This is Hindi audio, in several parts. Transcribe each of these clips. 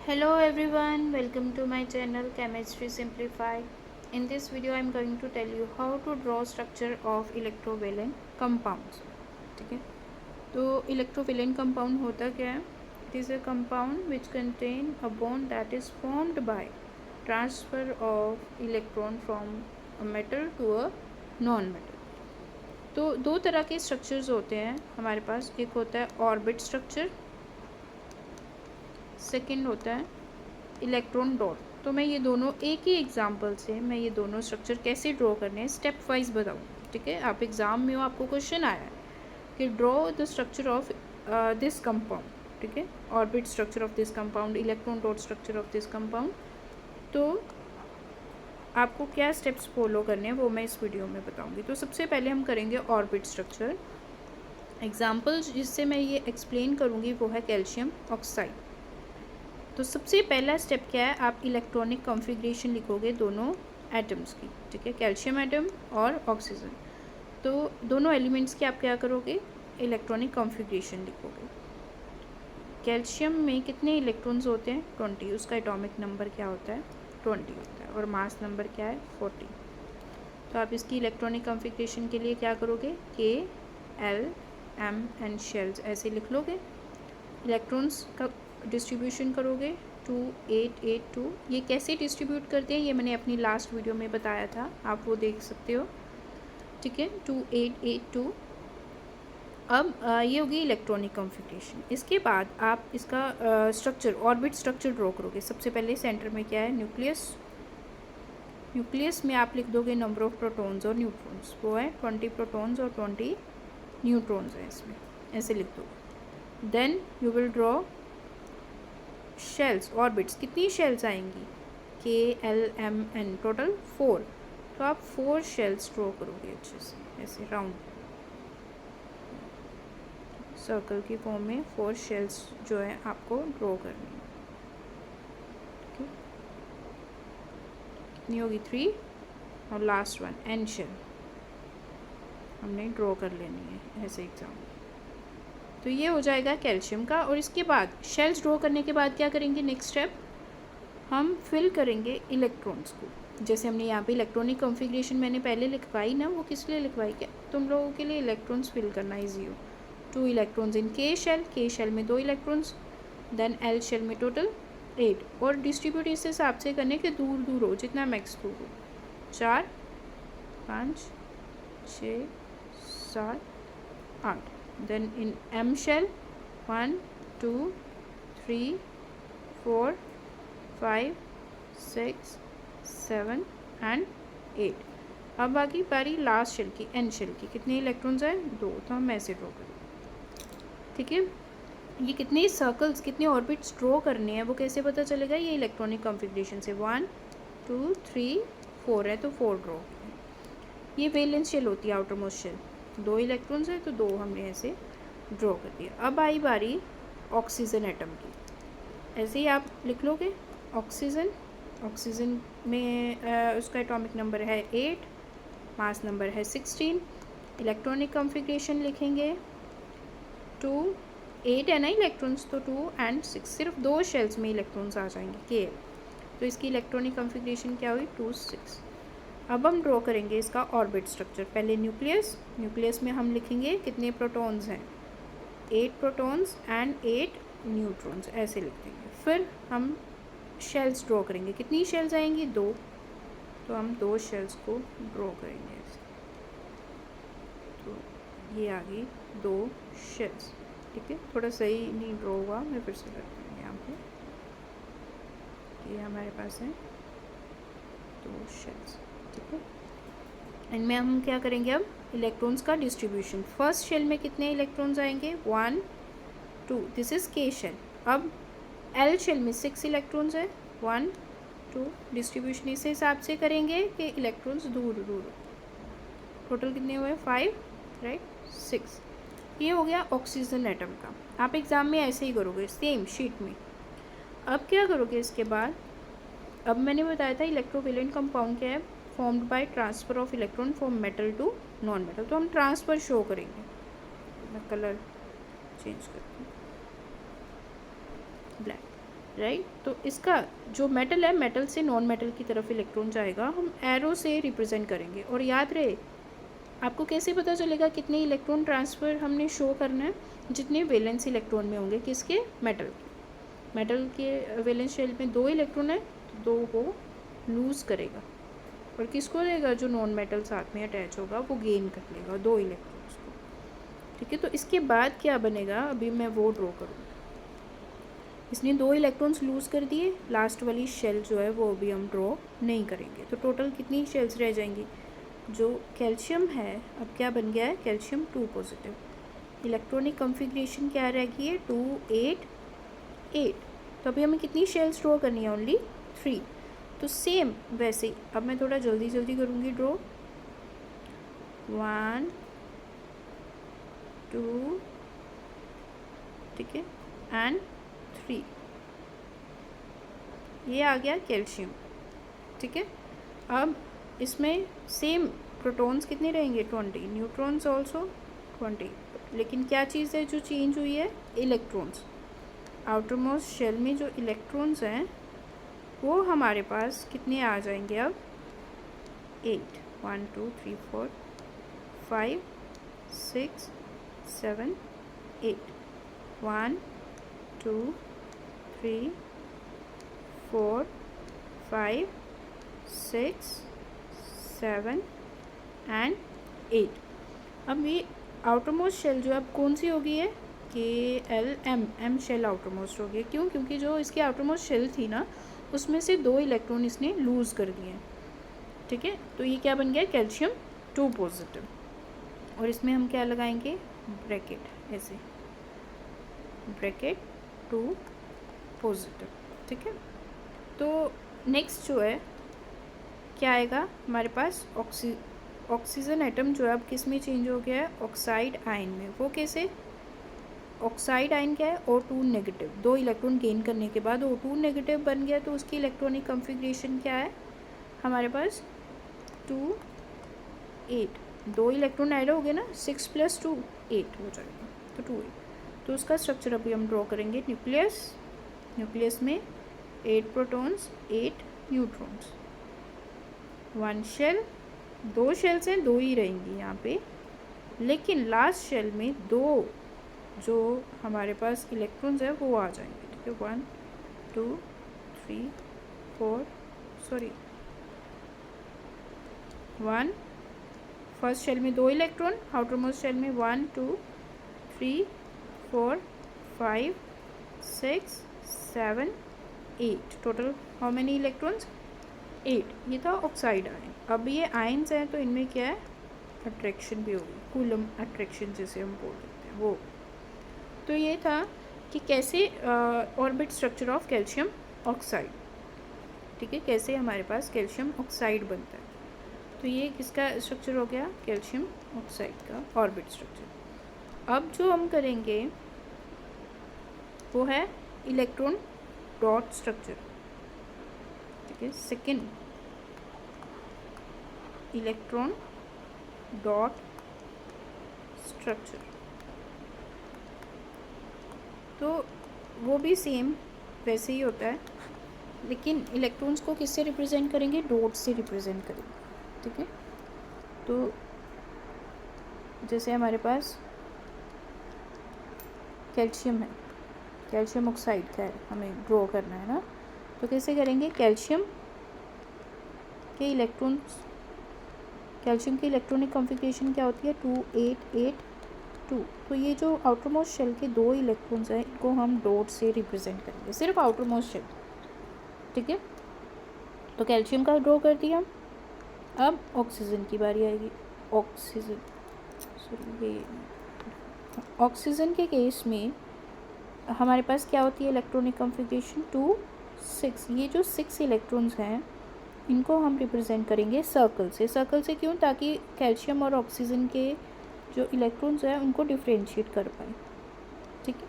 Hello everyone, welcome to my channel Chemistry Simplified. In this video I am going to tell you how to draw structure of electrovalent compounds. ठीक है, तो electrovalent compound होता क्या है? It is a compound which contain a bond that is formed by transfer of electron from a metal to a non-metal. तो दो तरह के स्ट्रक्चर्स होते हैं हमारे पास. एक होता है ऑर्बिट स्ट्रक्चर, सेकेंड होता है इलेक्ट्रॉन डॉट. तो मैं ये दोनों एक ही एग्जांपल से मैं ये दोनों स्ट्रक्चर कैसे ड्रॉ करने हैं स्टेप वाइज बताऊँगी. ठीक है, आप एग्ज़ाम में हो, आपको क्वेश्चन आया है कि draw the structure of this compound. ठीक है, orbit structure of this compound, electron dot structure of this compound. तो आपको क्या स्टेप्स फॉलो करने हैं वो मैं इस वीडियो में बताऊँगी. तो सबसे पहले हम करेंगे ऑर्बिट स्ट्रक्चर. एग्जाम्पल जिससे मैं ये एक्सप्लेन करूँगी वो है कैल्शियम ऑक्साइड. तो सबसे पहला स्टेप क्या है, आप इलेक्ट्रॉनिक कॉन्फ़िगरेशन लिखोगे दोनों एटम्स की. ठीक है, कैल्शियम एटम और ऑक्सीजन. तो दोनों एलिमेंट्स की आप क्या करोगे, इलेक्ट्रॉनिक कॉन्फ़िगरेशन लिखोगे. कैल्शियम में कितने इलेक्ट्रॉन्स होते हैं, 20. उसका एटॉमिक नंबर क्या होता है, 20 होता है. और मास नंबर क्या है, 40. तो आप इसकी इलेक्ट्रॉनिक कॉन्फ़िगरेशन के लिए क्या करोगे, K L M N shells ऐसे लिख लोगे. इलेक्ट्रॉन्स का डिस्ट्रीब्यूशन करोगे 2 8 8 2. ये कैसे डिस्ट्रीब्यूट करते हैं ये मैंने अपनी लास्ट वीडियो में बताया था, आप वो देख सकते हो. ठीक है, 2 8 8 2. अब ये होगी इलेक्ट्रॉनिक कॉन्फ़िगरेशन. इसके बाद आप इसका स्ट्रक्चर, ऑर्बिट स्ट्रक्चर ड्रॉ करोगे. सबसे पहले सेंटर में क्या है, न्यूक्लियस. न्यूक्लियस में आप लिख दोगे नंबर ऑफ प्रोटॉन्स और न्यूट्रॉन्स. वो है 20 प्रोटॉन्स और 20 न्यूट्रॉन्स हैं इसमें, ऐसे लिख दोगे. Then you will draw shells, orbits. कितनी शेल्स आएंगी, K L M N, total 4. तो आप 4 शेल्स ड्रॉ करोगे अच्छे से, ऐसे राउंड सर्कल की फॉर्म में 4 शेल्स जो है आपको ड्रॉ करनी है. ठीक है, कितनी होगी, 3. और लास्ट वन N शेल हमने ड्रॉ कर लेनी है ऐसे एग्जाम. तो ये हो जाएगा कैल्शियम का. और इसके बाद शेल्स ड्रॉ करने के बाद क्या करेंगे, नेक्स्ट स्टेप हम फिल करेंगे इलेक्ट्रॉन्स को. जैसे हमने यहाँ पे इलेक्ट्रॉनिक कॉन्फ़िगरेशन मैंने पहले लिखवाई ना, वो किस लिए लिखवाई, क्या तुम लोगों के लिए इलेक्ट्रॉन्स फिल करना ईजी हो. 2 electrons in K shell, K shell में 2 इलेक्ट्रॉन्स. देन L शेल में टोटल 8. और डिस्ट्रीब्यूट इस हिसाब से करने के दूर दूर हो, जितना मैक्स दूर हो. 4 5 6 7 8. Then in M shell 1 2 3 4 5 6 7 and 8. अब बाकी बारी लास्ट शेल की, N शेल की. कितने इलेक्ट्रॉन्स हैं, 2. तो हम ऐसे ड्रॉ करें. ठीक है, ये कितने सर्कल्स, कितने ऑर्बिट्स ड्रॉ करने हैं वो कैसे पता चलेगा, ये इलेक्ट्रॉनिक कॉन्फ़िगरेशन से. 1 2 3 4 है तो 4 ड्रॉ. ये वैलेंस शेल होती है, आउटर मोस्ट शेल. 2 इलेक्ट्रॉन्स है तो 2 हमने ऐसे ड्रॉ कर दिया. अब आई बारी ऑक्सीजन एटम की. ऐसे ही आप लिख लोगे ऑक्सीजन. ऑक्सीजन में उसका एटॉमिक नंबर है 8, मास नंबर है 16. इलेक्ट्रॉनिक कॉन्फ़िगरेशन लिखेंगे 2 8 है ना इलेक्ट्रॉन्स, तो 2 and 6. सिर्फ 2 शेल्स में इलेक्ट्रॉन्स आ जाएंगे, K. तो इसकी इलेक्ट्रॉनिक कॉन्फ़िगरेशन क्या हुई, 2 6. अब हम ड्रॉ करेंगे इसका ऑर्बिट स्ट्रक्चर. पहले न्यूक्लियस. न्यूक्लियस में हम लिखेंगे कितने प्रोटॉन्स हैं, 8 प्रोटॉन्स एंड 8 न्यूट्रॉन्स, ऐसे लिख देंगे. फिर हम शेल्स ड्रॉ करेंगे. कितनी शेल्स आएंगी, 2. तो हम 2 शेल्स को ड्रॉ करेंगे ऐसे. तो ये आ गई 2 शेल्स. ठीक है, थोड़ा सही नहीं ड्रॉ हुआ, मैं फिर से करती हूँ यहाँ पे. ये हमारे पास है 2 शेल्स. ठीक है, इनमें हम क्या करेंगे, अब इलेक्ट्रॉन्स का डिस्ट्रीब्यूशन. फर्स्ट शेल में कितने इलेक्ट्रॉन्स आएंगे, 1 2. This is K shell. अब L शेल में 6 इलेक्ट्रॉन्स है, 1 2. डिस्ट्रीब्यूशन इस हिसाब से करेंगे कि इलेक्ट्रॉन्स दूर दूर हो. टोटल कितने हुए, 5 राइट, 6. ये हो गया ऑक्सीजन एटम का. आप एग्ज़ाम में ऐसे ही करोगे सेम शीट में. अब क्या करोगे इसके बाद, अब मैंने बताया था इलेक्ट्रोवेलेंट कंपाउंड क्या है, formed by transfer of electron from metal to non metal. तो हम ट्रांसफ़र शो करेंगे. मैं कलर चेंज करती हूँ, ब्लैक. राइट। तो इसका जो मेटल है, मेटल से नॉन मेटल की तरफ इलेक्ट्रॉन जाएगा, हम एरो से रिप्रेजेंट करेंगे। और याद रहे, आपको कैसे पता चलेगा कितने इलेक्ट्रॉन ट्रांसफ़र हमने शो करना है? जितने वैलेंस इलेक्ट्रॉन में होंगे, किसके? मेटल के। मेटल के वैलेंस शेल में 2 इलेक्ट्रॉन है, तो 2 को लूज़ करेगा, और किसको देगा? जो नॉन मेटल साथ में अटैच होगा वो गेन कर लेगा 2 इलेक्ट्रॉन्स को। ठीक है, तो इसके बाद क्या बनेगा, अभी मैं वो ड्रॉ करूँगी। इसने 2 इलेक्ट्रॉन्स लूज़ कर दिए, लास्ट वाली शेल जो है वो अभी हम ड्रॉ नहीं करेंगे। तो टोटल कितनी शेल्स रह जाएंगी? जो कैल्शियम है अब क्या बन गया है? Calcium 2 positive. इलेक्ट्रॉनिक कॉन्फ़िगरेशन क्या रह गई है? 2 8 8। तो अभी हमें कितनी शेल्स ड्रॉ करनी है? ओनली 3। तो सेम वैसे ही अब मैं थोड़ा जल्दी जल्दी करूँगी ड्रॉ। 1 2, ठीक है, एंड 3। ये आ गया कैल्शियम। ठीक है, अब इसमें सेम प्रोटॉन्स कितने रहेंगे? 20, न्यूट्रॉन्स ऑल्सो 20। लेकिन क्या चीज़ है जो चेंज हुई है? इलेक्ट्रॉन्स। आउटर मोस्ट शेल में जो इलेक्ट्रॉन्स हैं वो हमारे पास कितने आ जाएंगे अब? 8। 1 2 3 4 5 6 7 8। 1 2 3 4 5 6 7 एंड 8। अब ये आउटर मोस्ट शेल जो अब कौन सी हो गई है? KLM शेल आउटर मोस्ट हो गई। क्यों? क्योंकि जो इसकी आउटर मोस्ट शेल थी ना, उसमें से 2 इलेक्ट्रॉन इसने लूज़ कर दिए। ठीक है, तो ये क्या बन गया? Calcium 2 positive. और इसमें हम क्या लगाएंगे? ब्रैकेट, ऐसे ब्रैकेट 2 पॉजिटिव। ठीक है, तो नेक्स्ट जो है क्या आएगा हमारे पास? ऑक्सीजन एटम जो है अब किस में चेंज हो गया है? ऑक्साइड आयन में। वो कैसे? ऑक्साइड आयन क्या है? O2 negative. 2 इलेक्ट्रॉन गेन करने के बाद O2 नेगेटिव बन गया, तो उसकी इलेक्ट्रॉनिक कॉन्फ़िगरेशन क्या है हमारे पास? 2 8। 2 इलेक्ट्रॉन ऐड हो गए ना, 6 + 2 8 हो जाएगा, तो 2 8। तो उसका स्ट्रक्चर अभी हम ड्रॉ करेंगे। न्यूक्लियस में 8 प्रोटॉन्स 8 न्यूट्रॉन्स। 1 शेल, 2 शेल्स हैं, 2 ही रहेंगी यहाँ पे, लेकिन लास्ट शेल में 2 जो हमारे पास इलेक्ट्रॉन्स है वो आ जाएंगे। ठीक है, 1 2 3 4 सॉरी 1 फर्स्ट शेल में 2 इलेक्ट्रॉन, आउटर मोस्ट शेल में 1 2 3 4 5 6 7 8। Total how many electrons? 8। ये था ऑक्साइड आयन। अब ये आयन्स हैं तो इनमें क्या है? अट्रैक्शन भी होगी, कूलम अट्रैक्शन जिसे हम बोल देते हैं वो। तो ये था कि कैसे orbit structure of calcium oxide. ठीक है, कैसे हमारे पास कैल्शियम ऑक्साइड बनता है। तो ये किसका स्ट्रक्चर हो गया? कैल्शियम ऑक्साइड का ऑर्बिट स्ट्रक्चर। अब जो हम करेंगे वो है इलेक्ट्रॉन डॉट स्ट्रक्चर। ठीक है, सेकेंड इलेक्ट्रॉन डॉट स्ट्रक्चर। तो वो भी सेम वैसे ही होता है, लेकिन इलेक्ट्रॉन्स को किससे रिप्रेजेंट करेंगे? डॉट से रिप्रेजेंट करेंगे। ठीक है, तो जैसे हमारे पास कैल्शियम है, कैल्शियम ऑक्साइड का है, हमें ड्रॉ करना है ना, तो कैसे करेंगे? कैल्शियम के इलेक्ट्रॉन्स, कैल्शियम की इलेक्ट्रॉनिक कॉन्फ़िगरेशन क्या होती है? 2 8 8 2। तो ये जो आउटर मोस्ट शेल के 2 इलेक्ट्रॉन्स हैं इनको हम डॉट से रिप्रेजेंट करेंगे, सिर्फ आउटर मोस्ट शेल। ठीक है, तो कैल्शियम का ड्रॉ कर दिया। अब ऑक्सीजन की बारी आएगी। ऑक्सीजन के केस में हमारे पास क्या होती है इलेक्ट्रॉनिक कॉन्फ़िगरेशन? 2 6। ये जो 6 इलेक्ट्रॉन्स हैं इनको हम रिप्रेजेंट करेंगे सर्कल से। सर्कल से क्यों? ताकि कैल्शियम और ऑक्सीजन के जो इलेक्ट्रॉन्स हैं उनको डिफ्रेंशिएट कर पाए। ठीक है,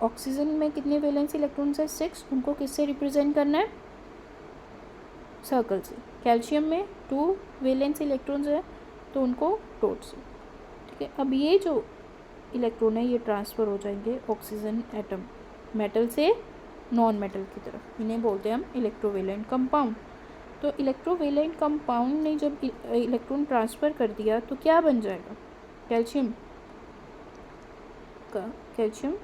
ऑक्सीजन में कितने वैलेंस इलेक्ट्रॉन्स हैं? 6। उनको किससे रिप्रेजेंट करना है? सर्कल से। कैल्शियम में 2 वैलेंस इलेक्ट्रॉन्स हैं तो उनको डॉट से। ठीक है, अब ये जो इलेक्ट्रॉन है ये ट्रांसफ़र हो जाएंगे ऑक्सीजन एटम, मेटल से नॉन मेटल की तरफ, इन्हें बोलते हैं हम इलेक्ट्रोवेलेंट कंपाउंड। तो इलेक्ट्रोवेलेंट कंपाउंड ने जब इलेक्ट्रॉन ट्रांसफ़र कर दिया तो क्या बन जाएगा, कैल्शियम का, कैल्शियम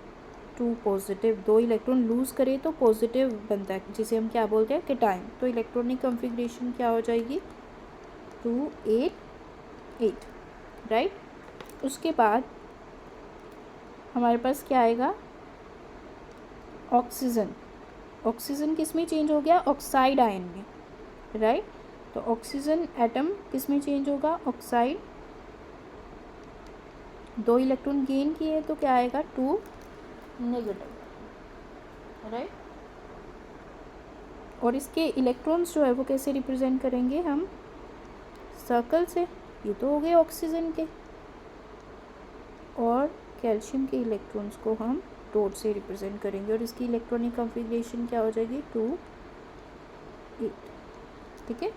2 पॉजिटिव, 2 इलेक्ट्रॉन लूज़ करे तो पॉजिटिव बनता है, जिसे हम क्या बोलते हैं, कैटायन। तो इलेक्ट्रॉनिक कॉन्फ़िगरेशन क्या हो जाएगी, 2 8 8, राइट। उसके बाद हमारे पास क्या आएगा, ऑक्सीजन। ऑक्सीजन किस में चेंज हो गया, ऑक्साइड आयन में, राइट। तो ऑक्सीजन एटम किस में चेंज होगा, ऑक्साइड। 2 इलेक्ट्रॉन गेन किए तो क्या आएगा, 2 नेगेटिव, राइट। और इसके इलेक्ट्रॉन्स जो है वो कैसे रिप्रेजेंट करेंगे हम, सर्कल से। ये तो हो गए ऑक्सीजन के, और कैल्शियम के इलेक्ट्रॉन्स को हम डॉट से रिप्रेजेंट करेंगे, और इसकी इलेक्ट्रॉनिक कॉन्फ़िगरेशन क्या हो जाएगी, 2 8, ठीक है।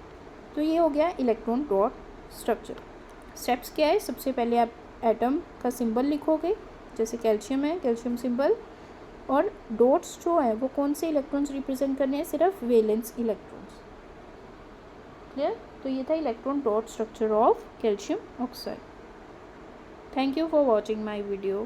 तो ये हो गया इलेक्ट्रॉन डॉट स्ट्रक्चर। स्टेप्स क्या है, सबसे पहले आप एटम का सिंबल लिखोगे, जैसे कैल्शियम है, कैल्शियम सिंबल, और डॉट्स जो है वो कौन से इलेक्ट्रॉन्स रिप्रेजेंट करने हैं, सिर्फ वैलेंस इलेक्ट्रॉन्स, क्लियर। तो ये था electron dot structure of calcium oxide. Thank you for watching my video.